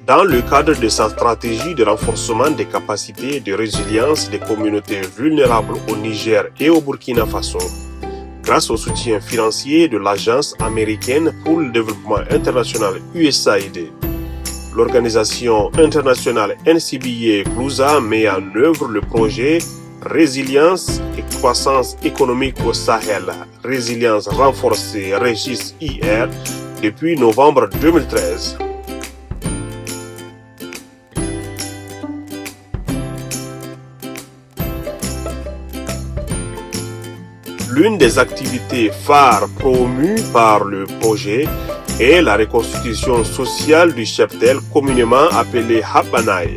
Dans le cadre de sa stratégie de renforcement des capacités de résilience des communautés vulnérables au Niger et au Burkina Faso, grâce au soutien financier de l'Agence américaine pour le développement international USAID, l'organisation internationale NCBA-CLUSA met en œuvre le projet Résilience et croissance économique au Sahel, résilience renforcée Régis IR depuis novembre 2013. L'une des activités phares promues par le projet est la reconstitution sociale du cheptel communément appelé Habanaye.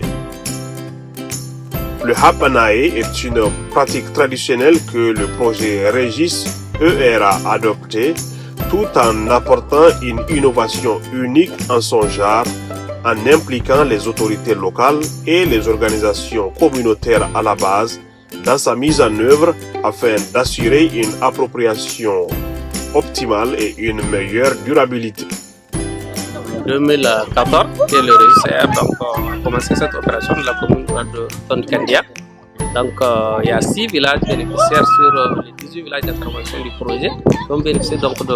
Le Habanaye est une pratique traditionnelle que le projet Régis ER a adoptée tout en apportant une innovation unique en son genre en impliquant les autorités locales et les organisations communautaires à la base dans sa mise en œuvre afin d'assurer une appropriation optimale et une meilleure durabilité. 2014, que le REGIS a commencé cette opération de la commune de Tondikandia. Donc, il y a 6 villages bénéficiaires sur les 18 villages d'intervention du projet qui ont bénéficié donc de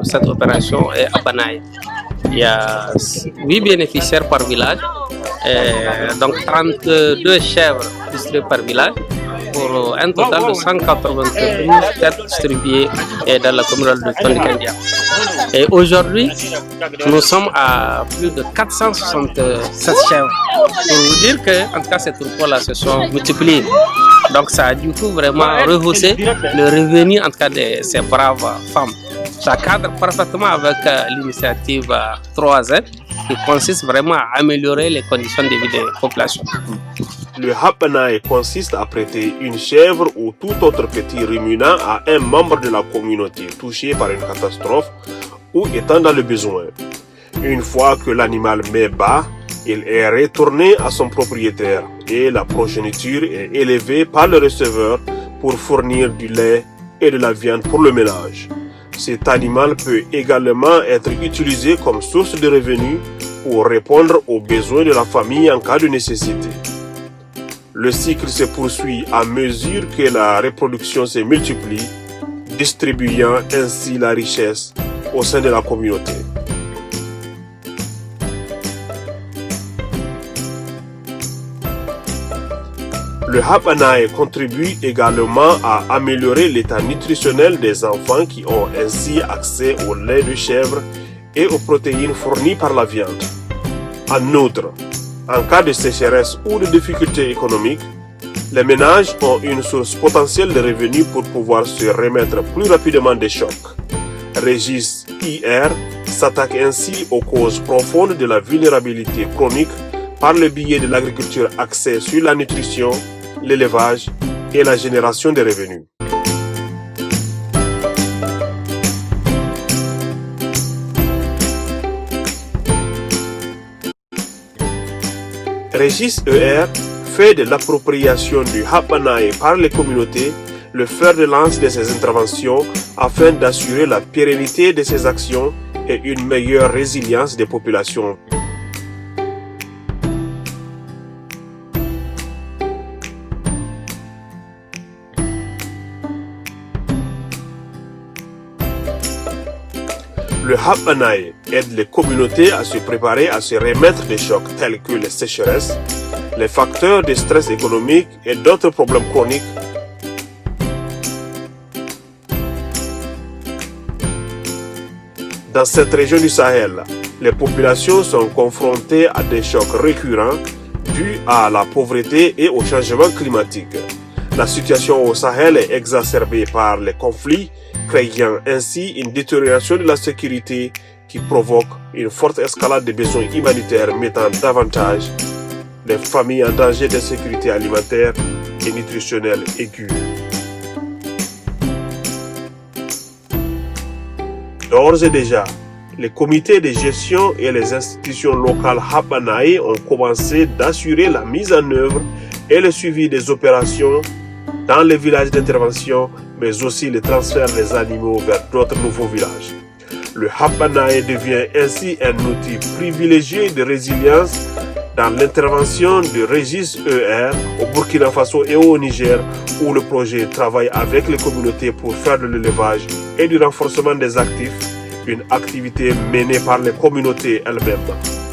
cette opération et à Banaï. Il y a 8 bénéficiaires par village, et donc 32 chèvres distribuées par village, pour un total de 192 têtes distribuées dans la commune de Tondikandia. Et aujourd'hui, nous sommes à plus de 467 chèvres. Pour vous dire que, en tout cas, ces troupeaux-là se sont multipliés. Donc, ça a du coup vraiment rehaussé le revenu, en tout cas, de ces braves femmes. Ça cadre parfaitement avec l'initiative 3Z qui consiste vraiment à améliorer les conditions de vie des populations. Le Habanaye consiste à prêter une chèvre ou tout autre petit ruminant à un membre de la communauté touché par une catastrophe ou étant dans le besoin. Une fois que l'animal met bas, il est retourné à son propriétaire et la progéniture est élevée par le receveur pour fournir du lait et de la viande pour le ménage. Cet animal peut également être utilisé comme source de revenus pour répondre aux besoins de la famille en cas de nécessité. Le cycle se poursuit à mesure que la reproduction se multiplie, distribuant ainsi la richesse au sein de la communauté. Le Habanaye contribue également à améliorer l'état nutritionnel des enfants qui ont ainsi accès au lait de chèvre et aux protéines fournies par la viande. En outre, en cas de sécheresse ou de difficultés économiques, les ménages ont une source potentielle de revenus pour pouvoir se remettre plus rapidement des chocs. Régis IR s'attaque ainsi aux causes profondes de la vulnérabilité chronique par le biais de l'agriculture axée sur la nutrition, l'élevage et la génération de revenus. Régis ER fait de l'appropriation du Habanaye par les communautés le fer de lance de ses interventions afin d'assurer la pérennité de ses actions et une meilleure résilience des populations. Le Habanaye aide les communautés à se préparer à se remettre des chocs tels que les sécheresses, les facteurs de stress économique et d'autres problèmes chroniques. Dans cette région du Sahel, les populations sont confrontées à des chocs récurrents dus à la pauvreté et au changement climatique. La situation au Sahel est exacerbée par les conflits, créant ainsi une détérioration de la sécurité qui provoque une forte escalade des besoins humanitaires mettant davantage les familles en danger d'insécurité alimentaire et nutritionnelle aiguë. D'ores et déjà, les comités de gestion et les institutions locales Habanaye ont commencé d'assurer la mise en œuvre et le suivi des opérations dans les villages d'intervention, mais aussi le transfert des animaux vers d'autres nouveaux villages. Le Hapanae devient ainsi un outil privilégié de résilience dans l'intervention de Régis ER au Burkina Faso et au Niger, où le projet travaille avec les communautés pour faire de l'élevage et du renforcement des actifs, une activité menée par les communautés elles-mêmes.